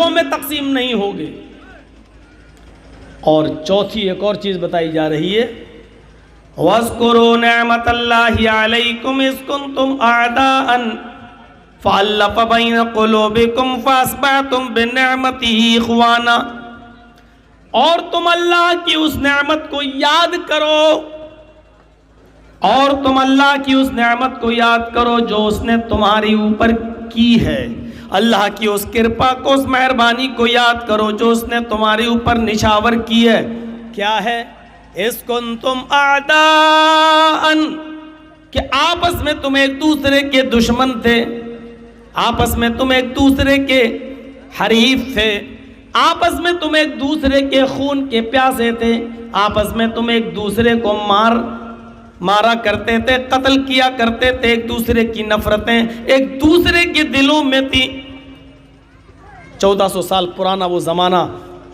فرقوں میں تقسیم نہیں ہوگے۔ اور چوتھی ایک اور چیز بتائی جا رہی ہے، وَاذْكُرُوا نِعْمَةَ اللَّهِ عَلَيْكُمْ إِذْ كُنْتُمْ أَعْدَاءً فَأَلَّفَ بَيْنَ قُلُوبِكُمْ فَأَصْبَحْتُمْ بِنِعْمَتِهِ إِخْوَانًا، اور تم اللہ کی اس نعمت کو یاد کرو، اور تم اللہ کی اس نعمت کو یاد کرو جو اس نے تمہاری اوپر کی ہے، اللہ کی اس کرپا کو، اس مہربانی کو یاد کرو جو اس نے تمہارے اوپر نشاور کی ہے۔ کیا ہے؟ اِذْ كُنْتُمْ أَعْدَاءً، کہ آپس میں تم ایک دوسرے کے دشمن تھے، آپس میں تم ایک دوسرے کے حریف تھے، آپس میں تم ایک دوسرے کے خون کے پیاسے تھے، آپس میں تم ایک دوسرے کو مارا کرتے تھے، قتل کیا کرتے تھے، ایک دوسرے کی نفرتیں ایک دوسرے کے دلوں میں تھی۔ 1400 سال پرانا وہ زمانہ،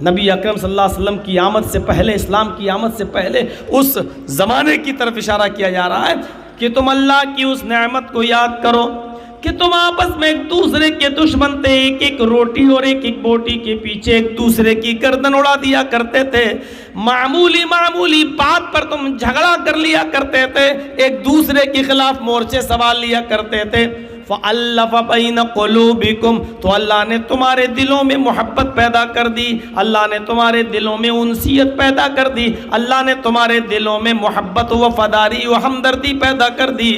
نبی اکرم صلی اللہ علیہ وسلم کی آمد سے پہلے، اسلام کی آمد سے پہلے اس زمانے کی طرف اشارہ کیا جا رہا ہے کہ تم اللہ کی اس نعمت کو یاد کرو کہ تم آپس میں ایک دوسرے کے دشمن تھے، ایک ایک روٹی اور ایک ایک بوٹی کے پیچھے ایک دوسرے کی گردن اڑا دیا کرتے تھے، معمولی بات پر تم جھگڑا کر لیا کرتے تھے، ایک دوسرے کے خلاف مورچے سوال لیا کرتے تھے۔ فَأَلَّفَ بَيْنَ قُلُوبِكُمْ، تو اللہ نے تمہارے دلوں میں محبت پیدا کر دی، اللہ نے تمہارے دلوں میں انسیت پیدا کر دی، اللہ نے تمہارے دلوں میں محبت و وفاداری و ہمدردی پیدا کر دی۔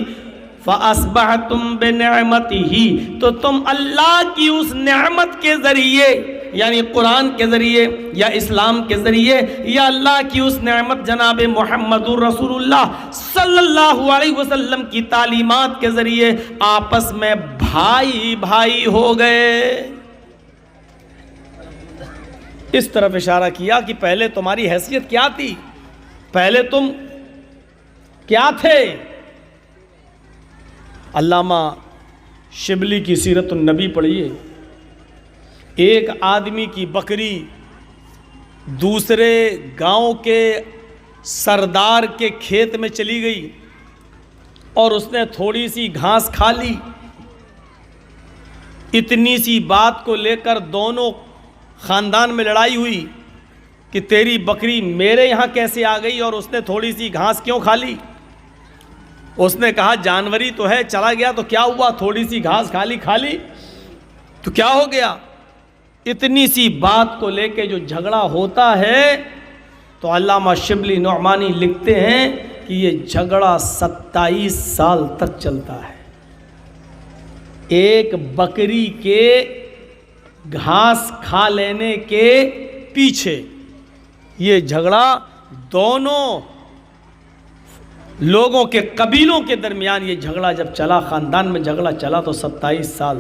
فَأَصْبَحْتُمْ بِنِعْمَتِهِ، تو تم اللہ کی اس نعمت کے ذریعے، یعنی قرآن کے ذریعے یا اسلام کے ذریعے یا اللہ کی اس نعمت جناب محمد رسول اللہ صلی اللہ علیہ وسلم کی تعلیمات کے ذریعے آپس میں بھائی بھائی ہو گئے۔ اس طرف اشارہ کیا کہ پہلے تمہاری حیثیت کیا تھی، پہلے تم کیا تھے۔ علامہ شبلی کی سیرت النبی پڑھیے، ایک آدمی کی بکری دوسرے گاؤں کے سردار کے کھیت میں چلی گئی اور اس نے تھوڑی سی گھاس کھا لی، اتنی سی بات کو لے کر دونوں خاندان میں لڑائی ہوئی کہ تیری بکری میرے یہاں کیسے آ گئی اور اس نے تھوڑی سی گھاس کیوں کھا لی۔ اس نے کہا جانوری تو ہے، چلا گیا تو کیا ہوا، تھوڑی سی گھاس کھا لی تو کیا ہو گیا۔ اتنی سی بات کو لے کے جو جھگڑا ہوتا ہے تو علامہ شبلی نعمانی لکھتے ہیں کہ یہ جھگڑا 27 سال تک چلتا ہے۔ ایک بکری کے گھاس کھا لینے کے پیچھے یہ جھگڑا دونوں لوگوں کے قبیلوں کے درمیان یہ جھگڑا جب چلا، خاندان میں جھگڑا چلا تو 27 سال،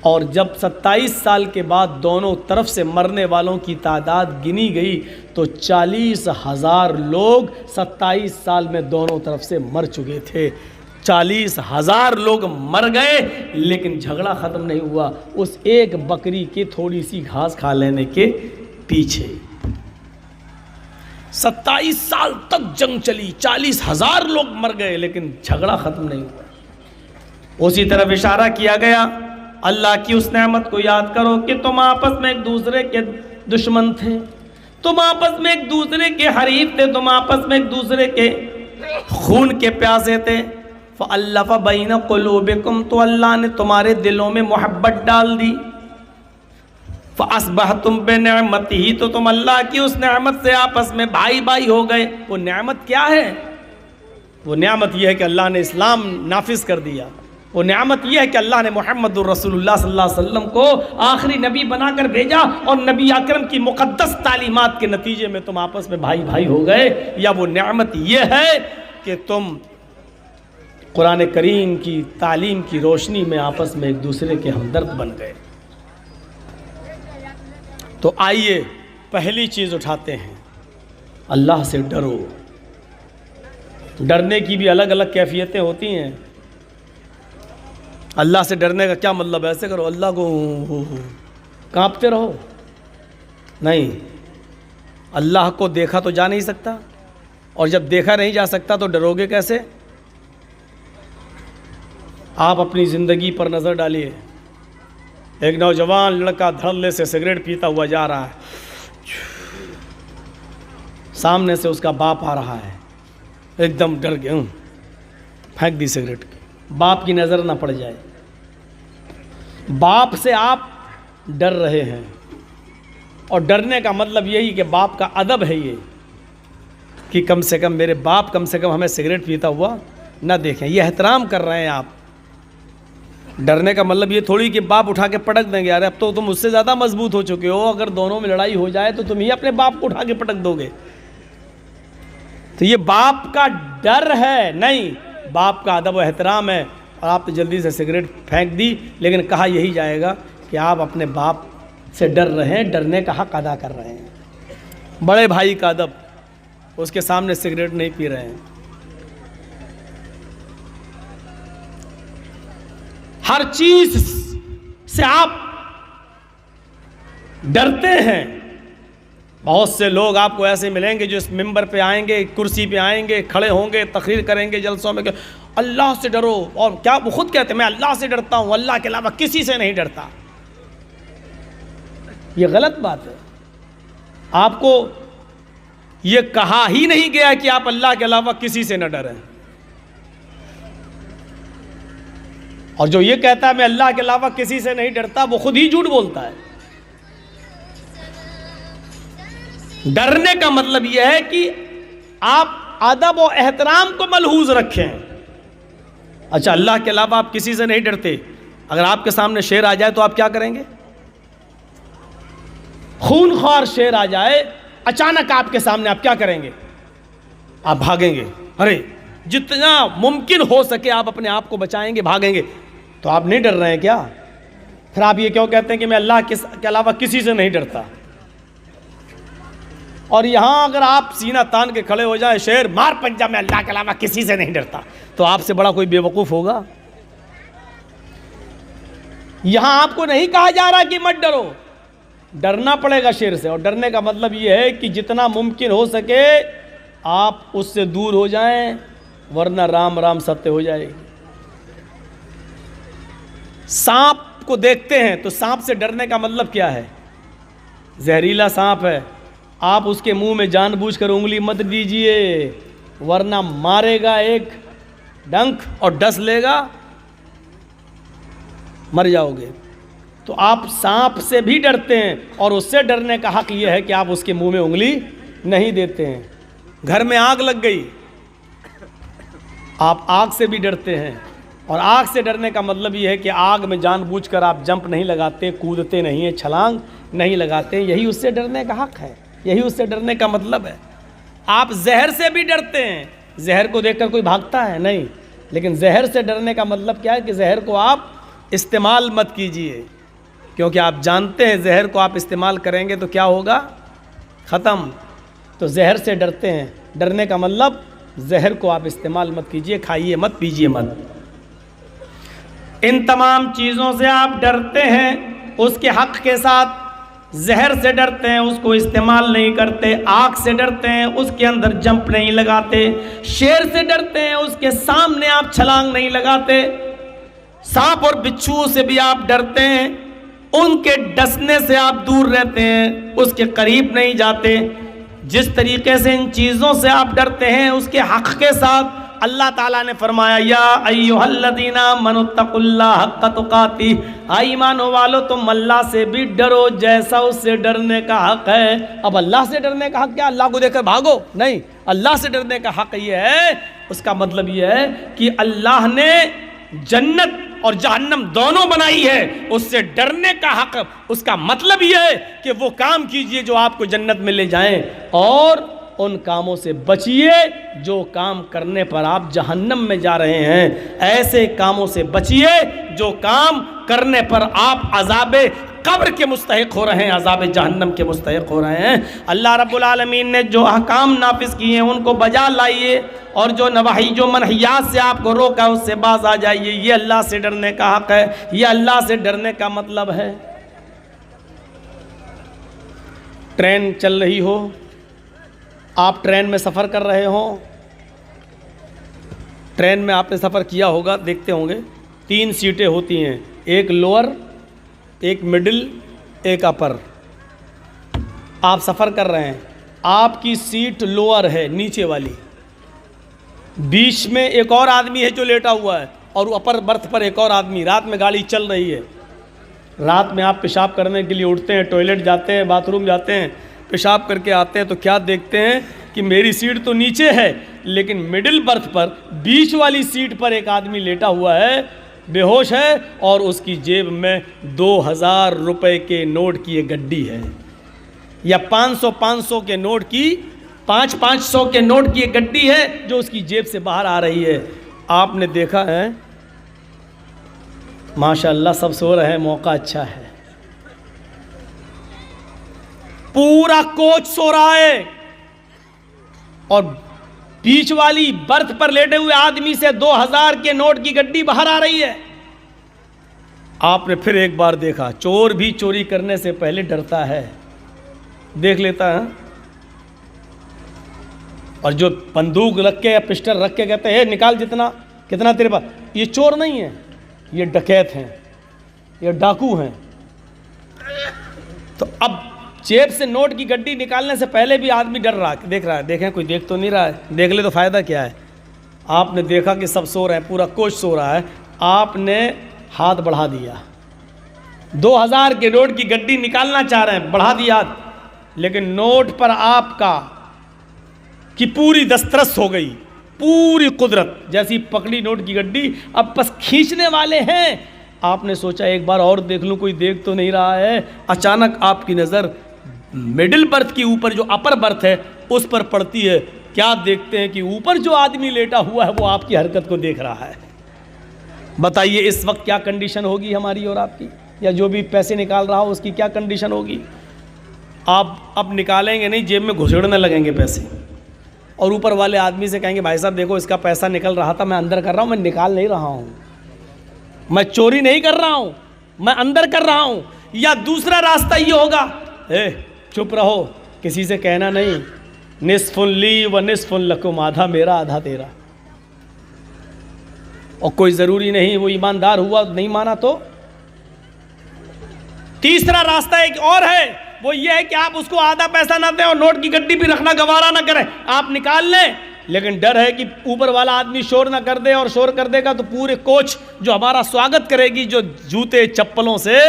اور جب 27 سال کے بعد دونوں طرف سے مرنے والوں کی تعداد گنی گئی تو 40,000 لوگ 27 سال میں دونوں طرف سے مر چکے تھے۔ 40,000 لوگ مر گئے لیکن جھگڑا ختم نہیں ہوا اس ایک بکری کی تھوڑی سی گھاس کھا لینے کے پیچھے۔ 27 سال تک جنگ چلی، 40,000 لوگ مر گئے لیکن جھگڑا ختم نہیں ہوا۔ اسی طرف اشارہ کیا گیا اللہ کی اس نعمت کو یاد کرو کہ تم آپس میں ایک دوسرے کے دشمن تھے، تم آپس میں ایک دوسرے کے حریف تھے، تم آپس میں ایک دوسرے کے خون کے پیاسے تھے۔ فَأَلَّفَ بَيْنَ قُلُوبِكُمْ، تو اللہ نے تمہارے دلوں میں محبت ڈال دی۔ فَأَصْبَحْتُمْ بِنِعْمَتِهِ، تو تم اللہ کی اس نعمت سے آپس میں بھائی بھائی ہو گئے۔ وہ نعمت کیا ہے؟ وہ نعمت یہ ہے کہ اللہ نے اسلام نافذ کر دیا، وہ نعمت یہ ہے کہ اللہ نے محمد الرسول اللہ صلی اللہ علیہ وسلم کو آخری نبی بنا کر بھیجا اور نبی اکرم کی مقدس تعلیمات کے نتیجے میں تم آپس میں بھائی بھائی ہو گئے، یا وہ نعمت یہ ہے کہ تم قرآن کریم کی تعلیم کی روشنی میں آپس میں ایک دوسرے کے ہمدرد بن گئے۔ تو آئیے پہلی چیز اٹھاتے ہیں، اللہ سے ڈرو۔ ڈرنے کی بھی الگ الگ کیفیتیں ہوتی ہیں۔ اللہ سے ڈرنے کا کیا مطلب ہے؟ ایسے کرو اللہ کو کانپتے رہو؟ نہیں، اللہ کو دیکھا تو جا نہیں سکتا، اور جب دیکھا نہیں جا سکتا تو ڈرو گے کیسے؟ آپ اپنی زندگی پر نظر ڈالیے، ایک نوجوان لڑکا دھڑلے سے سگریٹ پیتا ہوا جا رہا ہے، سامنے سے اس کا باپ آ رہا ہے، ایک دم ڈر گیا، پھینک دی سگریٹ کی، باپ کی نظر نہ پڑ جائے۔ باپ سے آپ ڈر رہے ہیں، اور ڈرنے کا مطلب یہی کہ باپ کا ادب ہے یہ کہ کم سے کم میرے باپ کم سے کم ہمیں سگریٹ پیتا ہوا نہ دیکھیں، یہ احترام کر رہے ہیں آپ۔ ڈرنے کا مطلب یہ تھوڑی کہ باپ اٹھا کے پٹک دیں گے، ارے اب تو تم اس سے زیادہ مضبوط ہو چکے ہو، اگر دونوں میں لڑائی ہو جائے تو تم ہی اپنے باپ کو اٹھا کے پٹک دو گے۔ تو یہ باپ کا ڈر ہے نہیں، باپ کا ادب و احترام ہے، اور آپ تو جلدی سے سگریٹ پھینک دی، لیکن کہا یہی جائے گا کہ آپ اپنے باپ سے ڈر رہے ہیں، ڈرنے کا حق ادا کر رہے ہیں۔ بڑے بھائی کا ادب، اس کے سامنے سگریٹ نہیں پی رہے ہیں۔ ہر چیز سے آپ ڈرتے ہیں۔ بہت سے لوگ آپ کو ایسے ملیں گے جو اس ممبر پہ آئیں گے، کرسی پہ آئیں گے، کھڑے ہوں گے، تقریر کریں گے جلسوں میں کہ اللہ سے ڈرو، اور کیا وہ خود کہتے ہیں میں اللہ سے ڈرتا ہوں، اللہ کے علاوہ کسی سے نہیں ڈرتا۔ یہ غلط بات ہے۔ آپ کو یہ کہا ہی نہیں گیا کہ آپ اللہ کے علاوہ کسی سے نہ ڈریں، اور جو یہ کہتا ہے میں اللہ کے علاوہ کسی سے نہیں ڈرتا وہ خود ہی جھوٹ بولتا ہے۔ ڈرنے کا مطلب یہ ہے کہ آپ ادب و احترام کو ملحوظ رکھیں۔ اچھا، اللہ کے علاوہ آپ کسی سے نہیں ڈرتے، اگر آپ کے سامنے شیر آ جائے تو آپ کیا کریں گے؟ خون خوار شیر آ جائے اچانک آپ کے سامنے، آپ کیا کریں گے؟ آپ بھاگیں گے، ارے جتنا ممکن ہو سکے آپ اپنے آپ کو بچائیں گے، بھاگیں گے۔ تو آپ نہیں ڈر رہے ہیں کیا؟ پھر آپ یہ کیوں کہتے ہیں کہ میں اللہ کے علاوہ کسی سے نہیں ڈرتا؟ اور یہاں اگر آپ سینہ تان کے کھڑے ہو جائے، شیر مار پنجہ میں اللہ کے علاوہ کسی سے نہیں ڈرتا، تو آپ سے بڑا کوئی بے وقوف ہوگا؟ یہاں آپ کو نہیں کہا جا رہا کہ مت ڈرو، ڈرنا پڑے گا شیر سے، اور ڈرنے کا مطلب یہ ہے کہ جتنا ممکن ہو سکے آپ اس سے دور ہو جائیں، ورنہ رام رام ستیہ ہو جائے گی۔ سانپ کو دیکھتے ہیں تو سانپ سے ڈرنے کا مطلب کیا ہے؟ زہریلا سانپ ہے، آپ اس کے منہ میں جان بوجھ کر انگلی مت دیجئے، ورنہ مارے گا ایک ڈنک اور ڈس لے گا، مر جاؤ گے۔ تو آپ سانپ سے بھی ڈرتے ہیں، اور اس سے ڈرنے کا حق یہ ہے کہ آپ اس کے منہ میں انگلی نہیں دیتے ہیں۔ گھر میں آگ لگ گئی، آپ آگ سے بھی ڈرتے ہیں، اور آگ سے ڈرنے کا مطلب یہ ہے کہ آگ میں جان بوجھ کر آپ جمپ نہیں لگاتے، کودتے نہیں ہیں، چھلانگ نہیں لگاتے، یہی اس سے ڈرنے کا حق ہے، یہی اس سے ڈرنے کا مطلب ہے۔ آپ زہر سے بھی ڈرتے ہیں، زہر کو دیکھ کر کوئی بھاگتا ہے نہیں، لیکن زہر سے ڈرنے کا مطلب کیا ہے کہ زہر کو آپ استعمال مت کیجئے، کیونکہ آپ جانتے ہیں زہر کو آپ استعمال کریں گے تو کیا ہوگا؟ ختم۔ تو زہر سے ڈرتے ہیں، ڈرنے کا مطلب زہر کو آپ استعمال مت کیجئے، کھائیے مت، پیجئے مت۔ ان تمام چیزوں سے آپ ڈرتے ہیں، اس کے حق کے ساتھ زہر سے ڈرتے ہیں، اس کو استعمال نہیں کرتے، آگ سے ڈرتے ہیں، اس کے اندر جمپ نہیں لگاتے، شیر سے ڈرتے ہیں، اس کے سامنے آپ چھلانگ نہیں لگاتے، سانپ اور بچھو سے بھی آپ ڈرتے ہیں، ان کے ڈسنے سے آپ دور رہتے ہیں، اس کے قریب نہیں جاتے۔ جس طریقے سے ان چیزوں سے آپ ڈرتے ہیں، اس کے حق کے ساتھ اللہ تعالیٰ نے فرمایا یا ایھا الذین آمنوا اتقوا اللہ حق تقاتہ، ایمانوں والو تم اللہ سے بھی ڈرو جیسا اس سے ڈرنے کا حق ہے۔ اب اللہ سے ڈرنے کا حق کیا؟ اللہ کو دیکھ کر بھاگو؟ نہیں، اللہ سے ڈرنے کا حق یہ ہے، اس کا مطلب یہ ہے کہ اللہ نے جنت اور جہنم دونوں بنائی ہے، اس سے ڈرنے کا حق، اس کا مطلب یہ ہے کہ وہ کام کیجئے جو آپ کو جنت میں لے جائیں، اور ان کاموں سے بچیے جو کام کرنے پر آپ جہنم میں جا رہے ہیں۔ ایسے کاموں سے بچیے جو کام کرنے پر آپ عذاب قبر کے مستحق ہو رہے ہیں، عذاب جہنم کے مستحق ہو رہے ہیں۔ اللہ رب العالمین نے جو احکام نافذ کیے ہیں ان کو بجا لائیے، اور جو نواہی جو منہیات سے آپ کو روکا اس سے باز آ جائیے۔ یہ اللہ سے ڈرنے کا حق ہے، یہ اللہ سے ڈرنے کا مطلب ہے۔ ٹرین چل رہی ہو، آپ ٹرین میں سفر کر رہے ہوں، ٹرین میں آپ نے سفر کیا ہوگا، دیکھتے ہوں گے 3 سیٹیں ہوتی ہیں، ایک لوور ایک مڈل ایک اپر، آپ سفر کر رہے ہیں، آپ کی سیٹ لوور ہے نیچے والی، بیچ میں ایک اور آدمی ہے جو لیٹا ہوا ہے، اور اپر برتھ پر ایک اور آدمی، رات میں گاڑی چل رہی ہے، رات میں آپ پیشاب کرنے کے لیے اٹھتے ہیں، ٹوائلٹ جاتے ہیں، باتھ روم جاتے ہیں، پیشاب کر کے آتے ہیں تو کیا دیکھتے ہیں کہ میری سیٹ تو نیچے ہے لیکن مڈل برتھ پر بیچ والی سیٹ پر ایک آدمی لیٹا ہوا ہے، بے ہوش ہے، اور اس کی جیب میں 2000 روپے کے نوٹ کی ایک گڈی ہے، یا 500 کے نوٹ کی 500 کے نوٹ کی ایک گڈی ہے جو اس کی جیب سے باہر آ رہی ہے۔ آپ نے دیکھا ہے ماشاءاللہ سب سو رہے ہیں، موقع اچھا ہے، پورا کوچ سو رہا ہے اور بیچ والی برتھ پر لیٹے ہوئے آدمی سے 2000 کے نوٹ کی گڈی باہر آ رہی ہے۔ آپ نے پھر ایک بار دیکھا، چور بھی چوری کرنے سے پہلے ڈرتا ہے، دیکھ لیتا ہے، اور جو بندوق رکھ کے یا پسٹل رکھ کے کہتے ہیں نکال جتنا، کتنا تیرے پاس، یہ چور نہیں ہے، یہ ڈکیت ہیں، یہ ڈاکو ہیں۔ تو اب جیب سے نوٹ کی گڈی نکالنے سے پہلے بھی آدمی ڈر رہا، دیکھ رہا ہے، دیکھیں کوئی دیکھ تو نہیں رہا ہے، دیکھ لے تو فائدہ کیا ہے۔ آپ نے دیکھا کہ سب سو رہے ہیں، پورا کوچ سو رہا ہے، آپ نے ہاتھ بڑھا دیا، 2000 کے نوٹ کی گڈی نکالنا چاہ رہے ہیں، بڑھا دیا، لیکن نوٹ پر آپ کی پوری دسترس ہو گئی، پوری قدرت، جیسی پکڑی نوٹ کی گڈی، اب بس کھینچنے والے ہیں۔ آپ نے سوچا ایک بار اور دیکھ لوں کوئی دیکھ تو نہیں رہا ہے، اچانک آپ کی نظر مڈل برتھ کی اوپر جو اپر برتھ ہے اس پر پڑتی ہے، کیا دیکھتے ہیں کہ اوپر جو آدمی لیٹا ہوا ہے وہ آپ کی حرکت کو دیکھ رہا ہے۔ بتائیے اس وقت کیا کنڈیشن ہوگی ہماری اور آپ کی، یا جو بھی پیسے نکال رہا ہو اس کی کیا کنڈیشن ہوگی؟ آپ اب نکالیں گے نہیں، جیب میں گھسیڑنے لگیں گے پیسے، اور اوپر والے آدمی سے کہیں گے بھائی صاحب دیکھو اس کا پیسہ نکل رہا تھا، میں اندر کر رہا ہوں، میں نکال نہیں رہا ہوں، میں چوری نہیں کر رہا ہوں، میں اندر کر رہا ہوں۔ یا دوسرا راستہ یہ ہوگا، چپ رہو، کسی سے کہنا نہیں، نصف لی و نصف لکم، آدھا میرا آدھا تیرا، اور کوئی ضروری نہیں وہ ایماندار ہوا نہیں مانا تو۔ تیسرا راستہ ایک اور ہے، وہ یہ ہے کہ آپ اس کو آدھا پیسہ نہ دیں اور نوٹ کی گڈی بھی رکھنا گوارا نہ کریں، آپ نکال لیں، لیکن ڈر ہے کہ اوپر والا آدمی شور نہ کر دے، اور شور کر دے گا تو پورے کوچ جو ہمارا سواگت کرے گی جو جوتے چپلوں سے،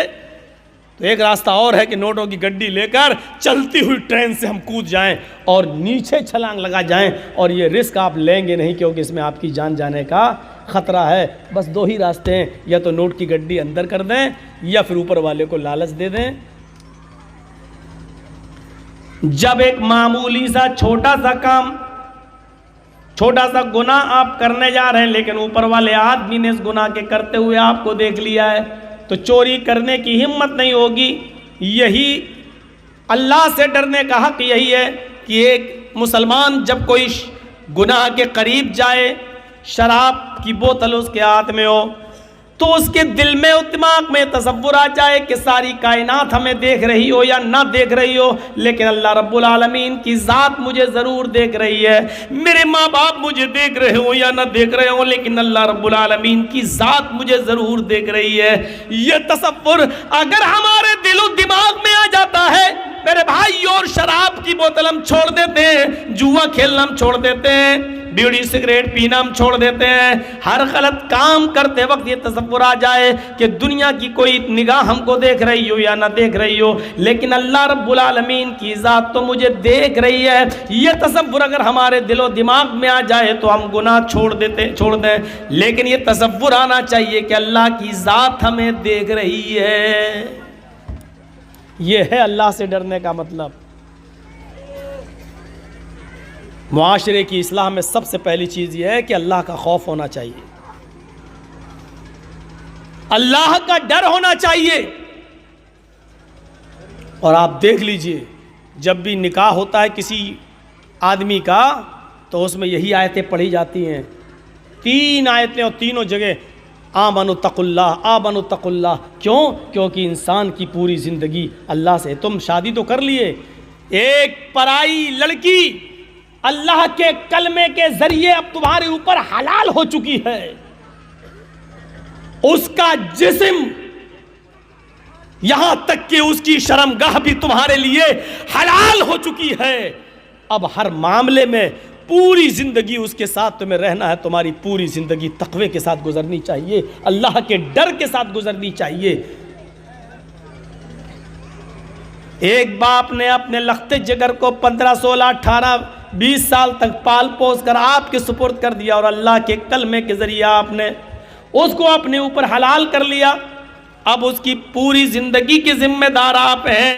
تو ایک راستہ اور ہے کہ نوٹوں کی گڈی لے کر چلتی ہوئی ٹرین سے ہم کود جائیں اور نیچے چھلانگ لگا جائیں، اور یہ رسک آپ لیں گے نہیں کیونکہ اس میں آپ کی جان جانے کا خطرہ ہے۔ بس دو ہی راستے ہیں، یا تو نوٹ کی گڈی اندر کر دیں یا پھر اوپر والے کو لالچ دے دیں۔ جب ایک معمولی سا چھوٹا سا کام، چھوٹا سا گناہ آپ کرنے جا رہے ہیں، لیکن اوپر والے آدمی نے اس گناہ کے کرتے ہوئے آپ کو دیکھ لیا ہے، تو چوری کرنے کی ہمت نہیں ہوگی۔ یہی اللہ سے ڈرنے کا حق یہی ہے کہ ایک مسلمان جب کوئی گناہ کے قریب جائے، شراب کی بوتل اس کے ہاتھ میں ہو، تو اس کے دل میں اور دماغ میں تصور آ جائے کہ ساری کائنات ہمیں دیکھ رہی ہو یا نہ دیکھ رہی ہو، لیکن اللہ رب العالمین کی ذات مجھے ضرور دیکھ رہی ہے، میرے ماں باپ مجھے دیکھ رہے ہوں یا نہ دیکھ رہے ہوں، لیکن اللہ رب العالمین کی ذات مجھے ضرور دیکھ رہی ہے۔ یہ تصور اگر ہمارے دل و دماغ میں آ جاتا ہے میرے بھائی، اور شراب کی بوتل ہم چھوڑ دیتے ہیں، جوا کھیلنا ہم چھوڑ دیتے ہیں، بیڑی سگریٹ پینا ہم چھوڑ دیتے ہیں، ہر غلط کام کرتے وقت یہ تصور آ جائے کہ دنیا کی کوئی نگاہ ہم کو دیکھ رہی ہو یا نہ دیکھ رہی ہو، لیکن اللہ رب العالمین کی ذات تو مجھے دیکھ رہی ہے، یہ تصور اگر ہمارے دل و دماغ میں آ جائے تو ہم گناہ چھوڑ دیں، لیکن یہ تصور آنا چاہیے کہ اللہ کی ذات ہمیں دیکھ رہی ہے۔ یہ ہے اللہ سے ڈرنے کا مطلب۔ معاشرے کی اصلاح میں سب سے پہلی چیز یہ ہے کہ اللہ کا خوف ہونا چاہیے، اللہ کا ڈر ہونا چاہیے۔ اور آپ دیکھ لیجئے جب بھی نکاح ہوتا ہے کسی آدمی کا تو اس میں یہی آیتیں پڑھی جاتی ہیں، 3 آیتیں، اور تینوں جگہ آمنوا اتقوا اللہ، آمنوا اتقوا اللہ۔ کیوں؟ کیونکہ انسان کی پوری زندگی اللہ سے، تم شادی تو کر لیے، ایک پرائی لڑکی اللہ کے کلمے کے ذریعے اب تمہارے اوپر حلال ہو چکی ہے، اس کا جسم یہاں تک کہ اس کی شرمگاہ بھی تمہارے لیے حلال ہو چکی ہے۔ اب ہر معاملے میں پوری زندگی اس کے ساتھ تمہیں رہنا ہے، تمہاری پوری زندگی تقوی کے ساتھ گزرنی چاہیے، اللہ کے ڈر کے ساتھ گزرنی چاہیے۔ ایک باپ نے اپنے لخت جگر کو 15 16 18 20 سال تک پال پوس کر آپ کے سپرد کر دیا، اور اللہ کے کلمے کے ذریعے آپ نے اس کو اپنے اوپر حلال کر لیا۔ اب اس کی پوری زندگی کے ذمہ دار آپ ہیں۔